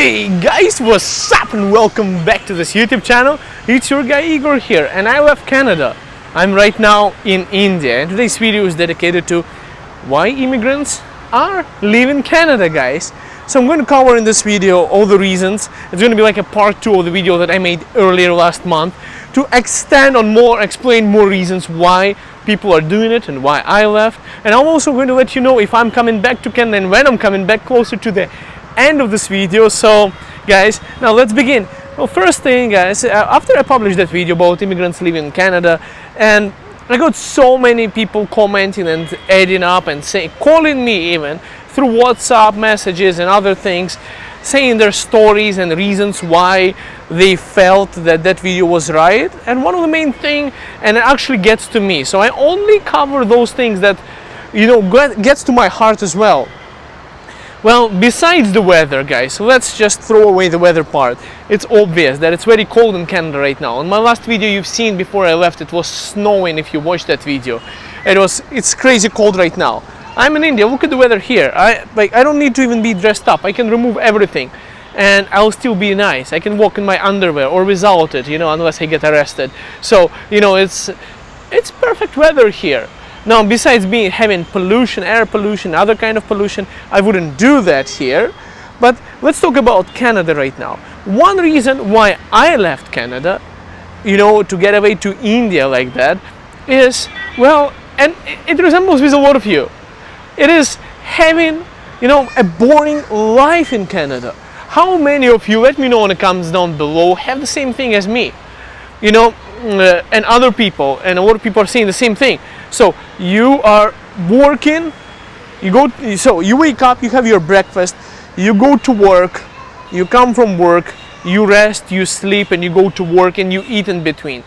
Hey guys, what's up and welcome back to this YouTube channel. It's your guy Igor here and I left Canada. I'm right now in India and today's video is dedicated to why immigrants are leaving Canada, guys. So I'm going to cover in this video all the reasons. It's going to be like a part 2 of the video that I made earlier last month to explain more reasons why people are doing it and why I left. And I'm also going to let you know if I'm coming back to Canada and when I'm coming back closer to the end of this video. So guys, now let's begin. Well, first thing guys, after I published that video about immigrants leaving Canada, and I got so many people commenting and adding up and calling me even through WhatsApp messages and other things, saying their stories and reasons why they felt that that video was right. And one of the main thing, and it actually gets to me, so I only cover those things that, you know, gets to my heart as well. Well, besides the weather, guys, let's just throw away the weather part. It's obvious that it's very cold in Canada right now. On my last video you've seen before I left, it was snowing if you watched that video. It's crazy cold right now. I'm in India, look at the weather here. I don't need to even be dressed up. I can remove everything and I'll still be nice. I can walk in my underwear or without it, you know, unless I get arrested. So, you know, it's perfect weather here. Now, besides having pollution, air pollution, other kind of pollution, I wouldn't do that here. But let's talk about Canada right now. One reason why I left Canada, you know, to get away to India like that is, well, and it resembles with a lot of you. It is having, you know, a boring life in Canada. How many of you, let me know in the comments down below, have the same thing as me? You know, and other people, and a lot of people are saying the same thing. So you are working, you wake up, you have your breakfast, you go to work, you come from work, you rest, you sleep, and you go to work and you eat in between.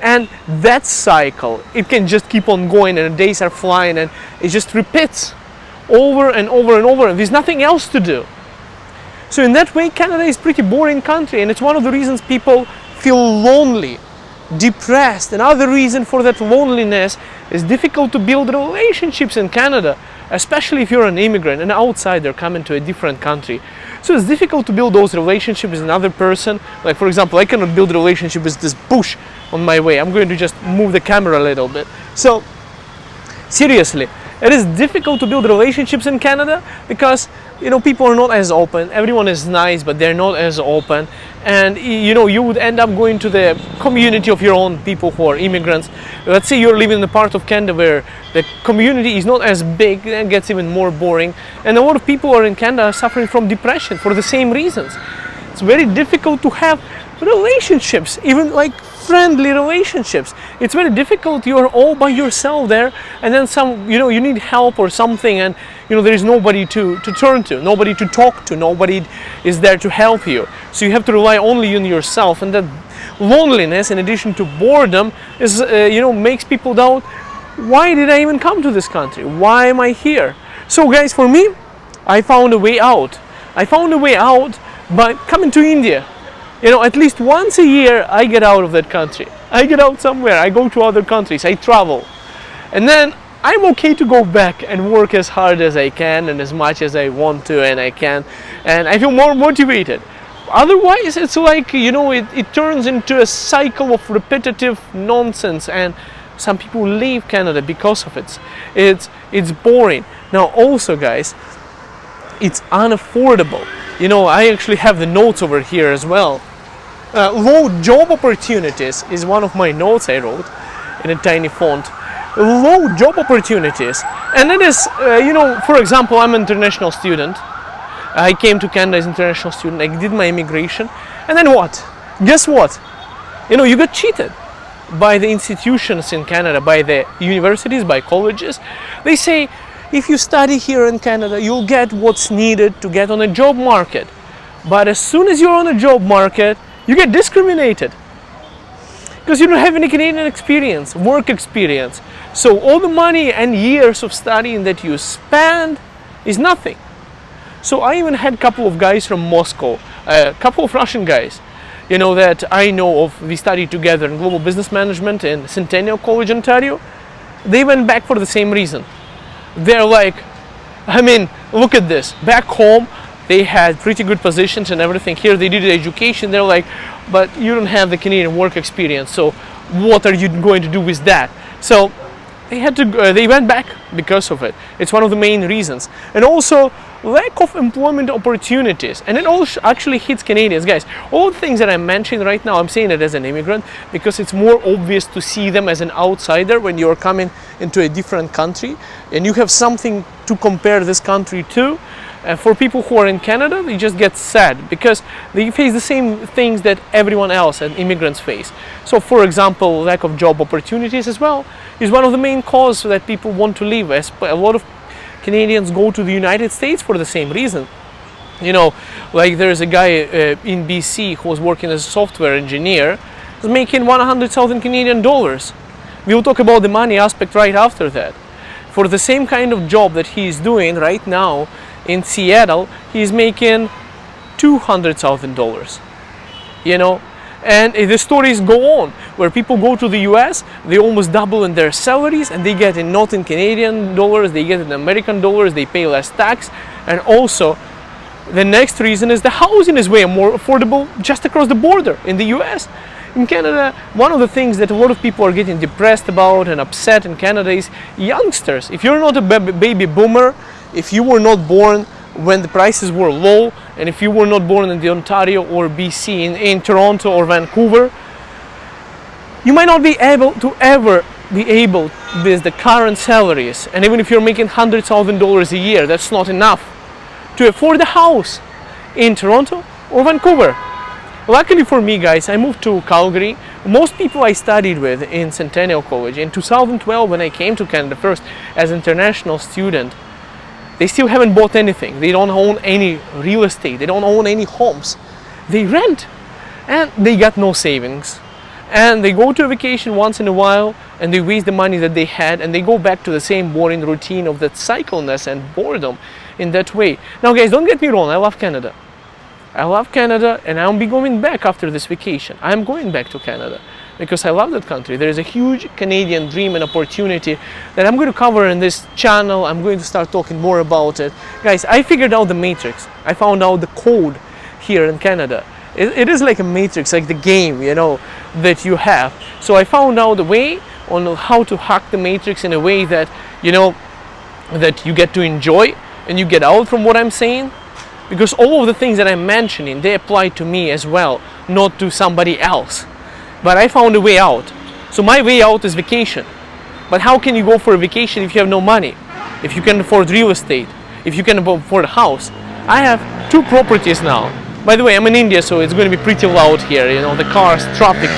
And that cycle, it can just keep on going and the days are flying and it just repeats over and over and over and there's nothing else to do. So in that way, Canada is a pretty boring country, and it's one of the reasons people feel lonely, depressed. Another reason for that loneliness is difficult to build relationships in Canada, especially if you're an immigrant, an outsider coming to a different country. So it's difficult to build those relationships with another person. Like for example, I cannot build a relationship with this bush on my way. I'm going to just move the camera a little bit. So seriously, it is difficult to build relationships in Canada because, you know, people are not as open. Everyone is nice, but they're not as open. And, you know, you would end up going to the community of your own people who are immigrants. Let's say you're living in a part of Canada where the community is not as big, and gets even more boring. And a lot of people are in Canada are suffering from depression for the same reasons. It's very difficult to have relationships, even like friendly relationships. It's very difficult. You're all by yourself there, and then you need help or something, and you know there is nobody to turn to, nobody to talk to, nobody is there to help you. So you have to rely only on yourself, and that loneliness, in addition to boredom, is makes people doubt, why did I even come to this country? Why am I here? So guys, for me, I found a way out. I found a way out by coming to India. You know, at least once a year I get out of that country. I get out somewhere, I go to other countries, I travel. And then I'm okay to go back and work as hard as I can and as much as I want to and I can. And I feel more motivated. Otherwise, it's like, you know, it turns into a cycle of repetitive nonsense, and some people leave Canada because of it. It's boring. Now also guys, it's unaffordable. You know, I actually have the notes over here as well. Low job opportunities is one of my notes I wrote in a tiny font. Low job opportunities. And it is, you know, for example, I'm an international student. I came to Canada as an international student. I did my immigration. And then what? Guess what? You know, you got cheated by the institutions in Canada, by the universities, by colleges. They say, if you study here in Canada, you'll get what's needed to get on a job market. But as soon as you're on a job market, you get discriminated because you don't have any Canadian experience, work experience. So all the money and years of studying that you spend is nothing. So I even had a couple of guys from Moscow, a couple of Russian guys, you know, that I know of. We studied together in global business management in Centennial College, Ontario. They went back for the same reason. They're like, I mean, look at this. Back home, they had pretty good positions and everything. Here they did education. They're like, but you don't have the Canadian work experience, so what are you going to do with that? So they had to they went back because of it. It's one of the main reasons. And also lack of employment opportunities, and it all actually hits Canadians, guys. All the things that I'm mentioning right now, I'm saying it as an immigrant because it's more obvious to see them as an outsider when you're coming into a different country and you have something to compare this country to. For people who are in Canada, they just get sad because they face the same things that everyone else and immigrants face. So for example, lack of job opportunities as well is one of the main causes that people want to leave. As a lot of Canadians go to the United States for the same reason. You know, like there's a guy in BC who was working as a software engineer, was making 100,000 Canadian dollars. We'll talk about the money aspect right after that. For the same kind of job that he's doing right now in Seattle, he's making $200,000. You know, and the stories go on where people go to the US, they almost double in their salaries, and they get it not in Canadian dollars, they get it in American dollars, they pay less tax. And also the next reason is the housing is way more affordable just across the border in the US. In Canada, one of the things that a lot of people are getting depressed about and upset in Canada is youngsters. If you're not a baby boomer, if you were not born when the prices were low, and if you were not born in the Ontario or BC, in Toronto or Vancouver, you might not be able to ever be able with the current salaries. And even if you're making $100,000 a year, that's not enough to afford a house in Toronto or Vancouver. Luckily for me, guys, I moved to Calgary. Most people I studied with in Centennial College in 2012 when I came to Canada first as an international student, they still haven't bought anything. They don't own any real estate. They don't own any homes. They rent and they got no savings. And they go to a vacation once in a while and they waste the money that they had and they go back to the same boring routine of that cycleness and boredom in that way. Now guys, don't get me wrong, I love Canada. I love Canada and I'll be going back after this vacation. I'm going back to Canada because I love that country. There is a huge Canadian dream and opportunity that I'm going to cover in this channel. I'm going to start talking more about it. Guys, I figured out the matrix. I found out the code here in Canada. It is like a matrix, like the game, you know, that you have. So I found out a way on how to hack the matrix in a way that, you know, that you get to enjoy and you get out from what I'm saying. Because all of the things that I'm mentioning, they apply to me as well, not to somebody else. But I found a way out. So my way out is vacation. But how can you go for a vacation if you have no money? If you can afford real estate? If you can afford a house? I have 2 properties now. By the way, I'm in India, so it's going to be pretty loud here. You know, the cars, traffic,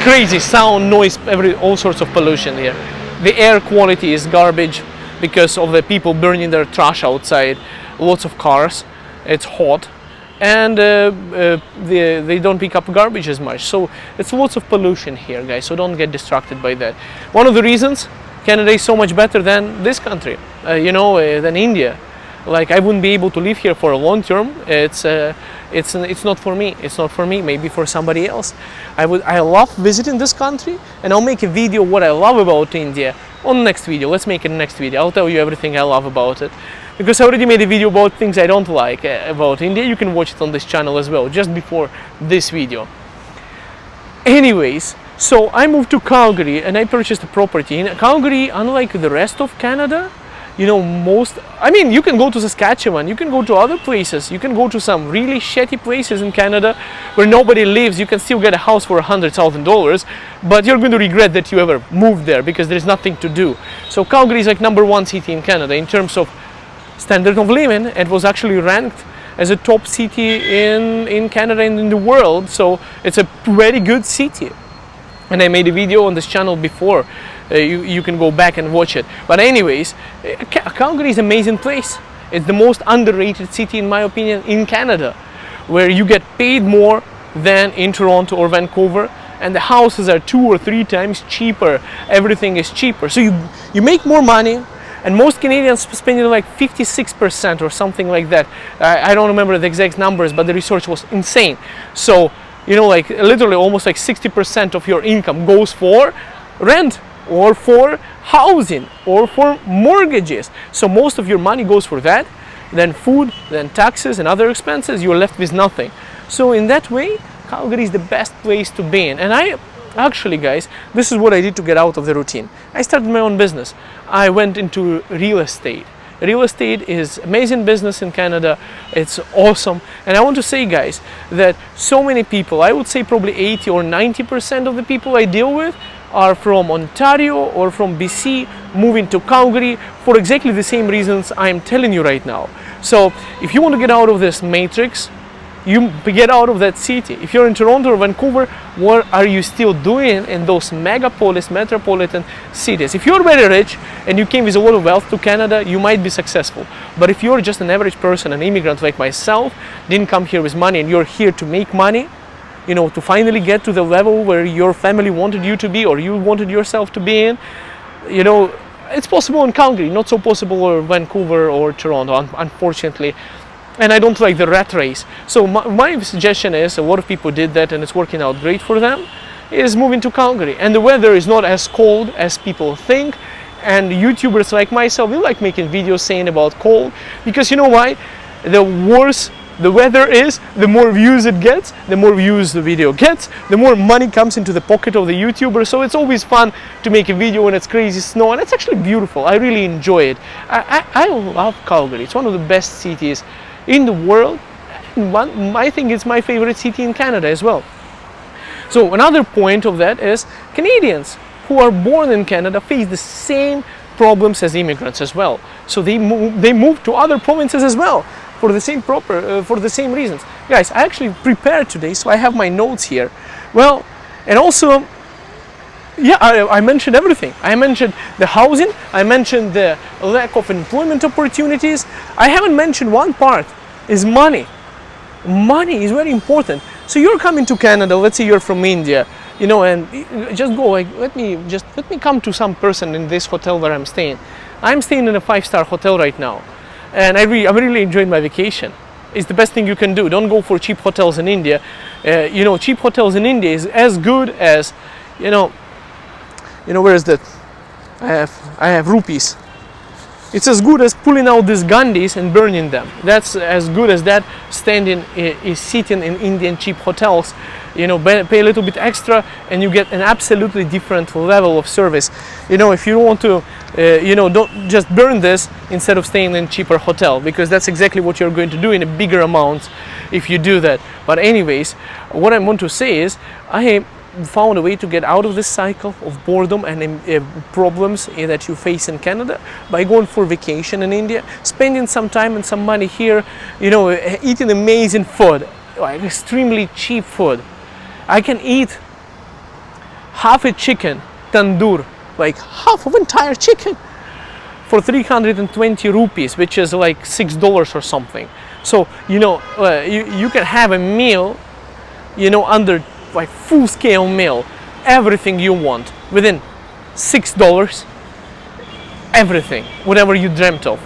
crazy sound, noise, all sorts of pollution here. The air quality is garbage because of the people burning their trash outside. Lots of cars. It's hot. And they don't pick up garbage as much. So it's lots of pollution here, guys, so don't get distracted by that. One of the reasons Canada is so much better than this country, than India. Like, I wouldn't be able to live here for a long term. It's not for me. It's not for me. Maybe for somebody else. I love visiting this country, and I'll make a video what I love about India on the next video. Let's make it next video. I'll tell you everything I love about it. Because I already made a video about things I don't like about India. You can watch it on this channel as well, just before this video. Anyways, so I moved to Calgary and I purchased a property. In Calgary, unlike the rest of Canada, you can go to Saskatchewan, you can go to other places, you can go to some really shitty places in Canada where nobody lives. You can still get a house for $100,000, but you're going to regret that you ever moved there because there's nothing to do. So Calgary is like #1 city in Canada in terms of standard of living. It was actually ranked as a top city in Canada and in the world, so it's a very good city. And I made a video on this channel before. You can go back and watch it. But anyways, Calgary is an amazing place. It's the most underrated city, in my opinion, in Canada, where you get paid more than in Toronto or Vancouver, and the houses are 2 or 3 times cheaper. Everything is cheaper, so you make more money. And most Canadians spending like 56% or something like that. I don't remember the exact numbers, but the research was insane. So, like literally almost like 60% of your income goes for rent or for housing or for mortgages. So most of your money goes for that. then food, then taxes and other expenses, you're left with nothing. So in that way, Calgary is the best place to be in. And I actually, guys, this is what I did to get out of the routine. I started my own business. I went into real estate. Real estate is amazing business in Canada. It's awesome. And I want to say, guys, that so many people, I would say probably 80 or 90% of the people I deal with are from Ontario or from BC, moving to Calgary for exactly the same reasons I'm telling you right now. So if you want to get out of this matrix, you get out of that city. If you're in Toronto or Vancouver, what are you still doing in those metropolitan cities? If you're very rich and you came with a lot of wealth to Canada, you might be successful. But if you're just an average person, an immigrant like myself, didn't come here with money and you're here to make money, you know, to finally get to the level where your family wanted you to be or you wanted yourself to be in, you know, it's possible in Calgary, not so possible in Vancouver or Toronto, unfortunately. And I don't like the rat race. So my suggestion is, a lot of people did that and it's working out great for them, is moving to Calgary. And the weather is not as cold as people think. And YouTubers like myself, we like making videos saying about cold, because you know why? The worse the weather is, the more views it gets, the more views the video gets, the more money comes into the pocket of the YouTuber. So it's always fun to make a video when it's crazy snow, and it's actually beautiful. I really enjoy it. I love Calgary. It's one of the best cities in the world. I think it's my favorite city in Canada as well. So another point of that is Canadians who are born in Canada face the same problems as immigrants as well. So they move to other provinces as well for the same reasons. Guys, I actually prepared today, so I have my notes here. Well, and also, yeah, I mentioned everything. I mentioned the housing, I mentioned the lack of employment opportunities. I haven't mentioned one part, is money. Money is very important. So you're coming to Canada, let's say you're from India, you know, and just go like, let me come to some person in this hotel where I'm staying. I'm staying in a 5-star hotel right now, and I'm really enjoying my vacation. It's the best thing you can do. Don't go for cheap hotels in India. You know, cheap hotels in India is as good as, you know, where is that? I have rupees. It's as good as pulling out these Gandhis and burning them. That's as good as that sitting in Indian cheap hotels. You know, pay a little bit extra and you get an absolutely different level of service. You know, if you want to, you know, don't just burn this instead of staying in a cheaper hotel, because that's exactly what you're going to do in a bigger amount if you do that. But anyways, what I want to say is, I found a way to get out of this cycle of boredom and problems that you face in Canada by going for vacation in India, spending some time and some money here, you know, eating amazing food, like extremely cheap food. I can eat half a chicken tandoor, like half of entire chicken, for 320 rupees, which is like $6 or something. So, you know, you can have a meal, you know, under like full-scale meal, everything you want within $6, everything, whatever you dreamt of.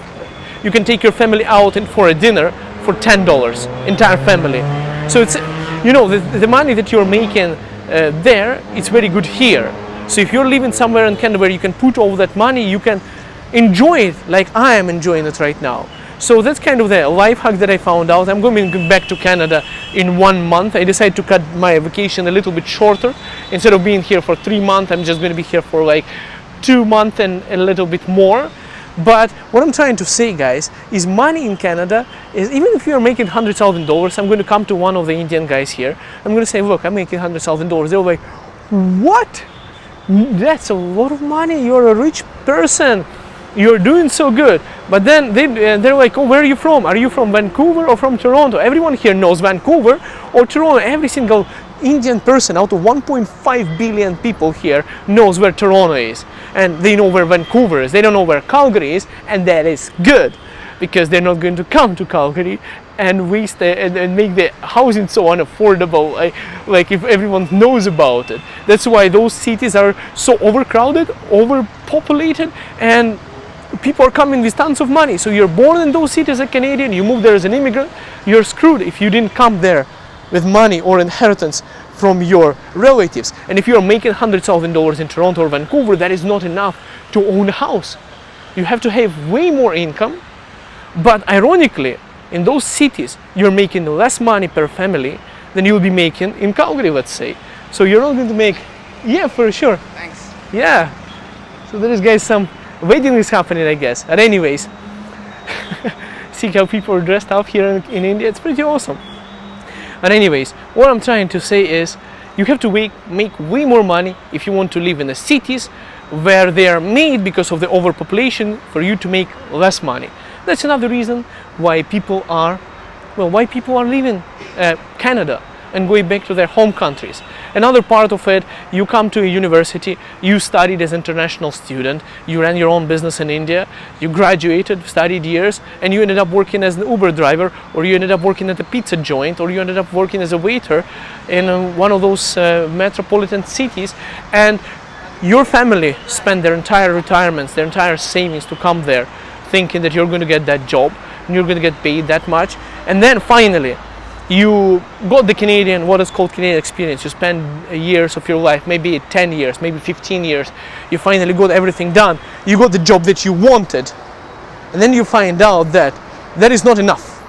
You can take your family out for a dinner for $10, entire family. So it's, you know, the money that you're making there, it's very good here. So if you're living somewhere in Canada where you can put all that money, you can enjoy it like I am enjoying it right now. So that's kind of the life hack that I found out. I'm going back to Canada in 1 month. I decided to cut my vacation a little bit shorter. Instead of being here for 3 months, I'm just going to be here for like 2 months and a little bit more. But what I'm trying to say, guys, is money in Canada is, even if you're making $100,000, I'm going to come to one of the Indian guys here. I'm going to say, look, I'm making $100,000. They're like, what? That's a lot of money. You're a rich person. You're doing so good. But then they're like, oh, where are you from? Are you from Vancouver or from Toronto? Everyone here knows Vancouver or Toronto. Every single Indian person out of 1.5 billion people here knows where Toronto is. And they know where Vancouver is. They don't know where Calgary is. And that is good, because they're not going to come to Calgary and waste and make the housing so unaffordable, like if everyone knows about it. That's why those cities are so overcrowded, overpopulated, and people are coming with tons of money. So you're born in those cities as a Canadian, you move there as an immigrant, you're screwed if you didn't come there with money or inheritance from your relatives. And if you're making $100,000 in Toronto or Vancouver, that is not enough to own a house. You have to have way more income, But ironically, in those cities, you're making less money per family than you'll be making in Calgary, let's say. So you're not going to make, yeah, for sure. Thanks. Yeah. So there is, guys, some wedding is happening, I guess. But anyways, see how people are dressed up here in India. It's pretty awesome. But anyways, what I'm trying to say is you have to make way more money if you want to live in the cities where they are made because of the overpopulation for you to make less money. That's another reason why people are leaving Canada and going back to their home countries. Another part of it, you come to a university, you studied as an international student, you ran your own business in India, you graduated, studied years, and you ended up working as an Uber driver, or you ended up working at a pizza joint, or you ended up working as a waiter in one of those metropolitan cities, and your family spent their entire retirements, their entire savings to come there, thinking that you're going to get that job, and you're going to get paid that much, and then finally, you got the what is called Canadian experience. You spend years of your life, maybe 10 years, maybe 15 years. You finally got everything done. You got the job that you wanted. And then you find out that that is not enough.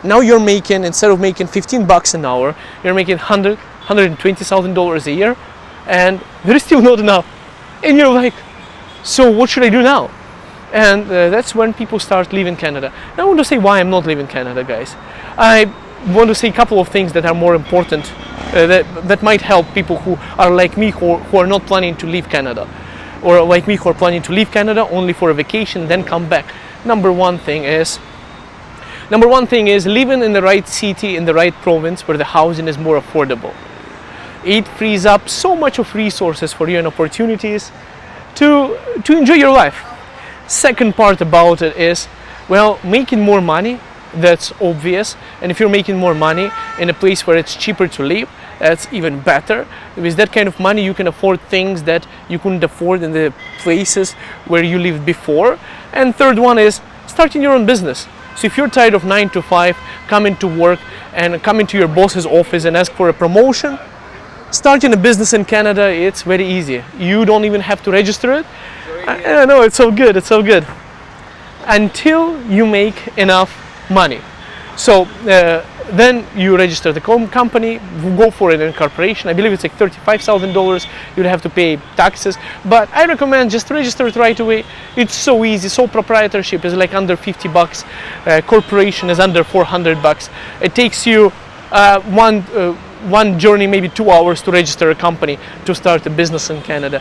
Now you're making, instead of making $15 an hour, you're making $120,000 a year. And there is still not enough. And you're like, so what should I do now? And that's when people start leaving Canada. Now I want to say why I'm not leaving Canada, guys. I want to say a couple of things that are more important that might help people who are like me, who are not planning to leave Canada, or like me, who are planning to leave Canada only for a vacation then come back. Number one thing is living in the right city, in the right province where the housing is more affordable. It frees up so much of resources for you and opportunities to enjoy your life. Second part about it is, well, making more money. That's obvious, and if you're making more money in a place where it's cheaper to live, that's even better. With that kind of money you can afford things that you couldn't afford in the places where you lived before. And third one is starting your own business. So if you're tired of 9 to 5, coming to work and coming to your boss's office and ask for a promotion, starting a business in Canada, it's very easy. You don't even have to register it. I know, it's so good, until you make enough money. So then you register the company, go for an incorporation. I believe it's like $35,000. You'd have to pay taxes, but I recommend just register it right away. It's so easy. Sole proprietorship is like under $50. Corporation is under $400. It takes you one journey, maybe 2 hours to register a company to start a business in Canada.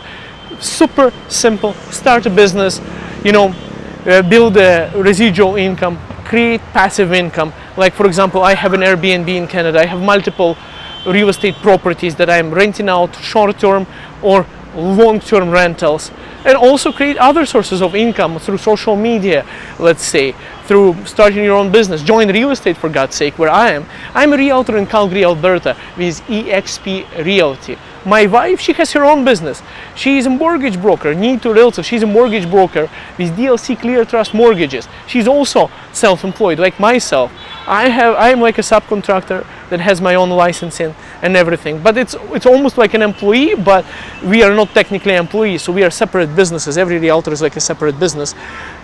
Super simple. Start a business, build a residual income, create passive income. Like, for example, I have an Airbnb in Canada. I have multiple real estate properties that I'm renting out, short-term or long-term rentals, and also create other sources of income through social media, let's say, through starting your own business. Join real estate, for God's sake, where I am. I'm a realtor in Calgary, Alberta, with eXp Realty. My wife, she has her own business. She is a mortgage broker, Igor Ryltsev. She's a mortgage broker with DLC Clear Trust Mortgages. She's also self-employed, like myself. I'm like a subcontractor that has my own licensing and everything. But it's almost like an employee, but we are not technically employees, so we are separate businesses. Every realtor is like a separate business,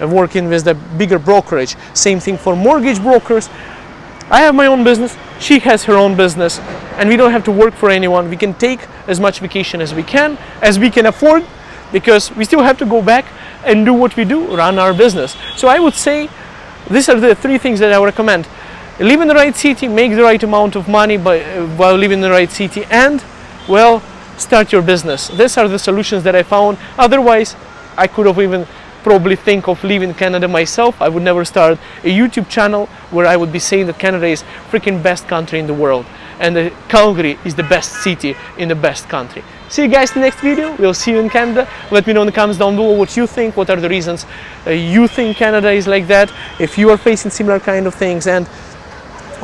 working with the bigger brokerage. Same thing for mortgage brokers. I have my own business, she has her own business, and we don't have to work for anyone. We can take as much vacation as we can afford, because we still have to go back and do what we do, run our business. So I would say these are the 3 things that I would recommend. Live in the right city, make the right amount of money while living in the right city, and, well, start your business. These are the solutions that I found. Otherwise, I could have even probably think of leaving Canada myself. I would never start a YouTube channel where I would be saying that Canada is freaking best country in the world and that Calgary is the best city in the best country. See you guys in the next video. We'll see you in Canada. Let me know in the comments down below what you think. What are the reasons you think Canada is like that? If you are facing similar kind of things, and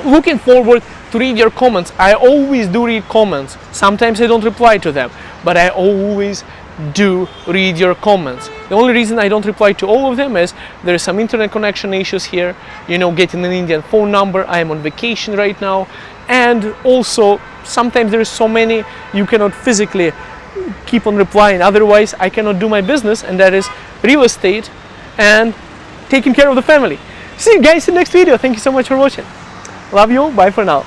looking forward to read your comments. I always do read comments. Sometimes I don't reply to them, but I always do read your comments. The only reason I don't reply to all of them is there is some internet connection issues here, getting an Indian phone number. I am on vacation right now, and also sometimes there is so many you cannot physically keep on replying. Otherwise I cannot do my business, and that is real estate and taking care of the family. See you guys in the next video. Thank you so much for watching. Love you all. Bye for now.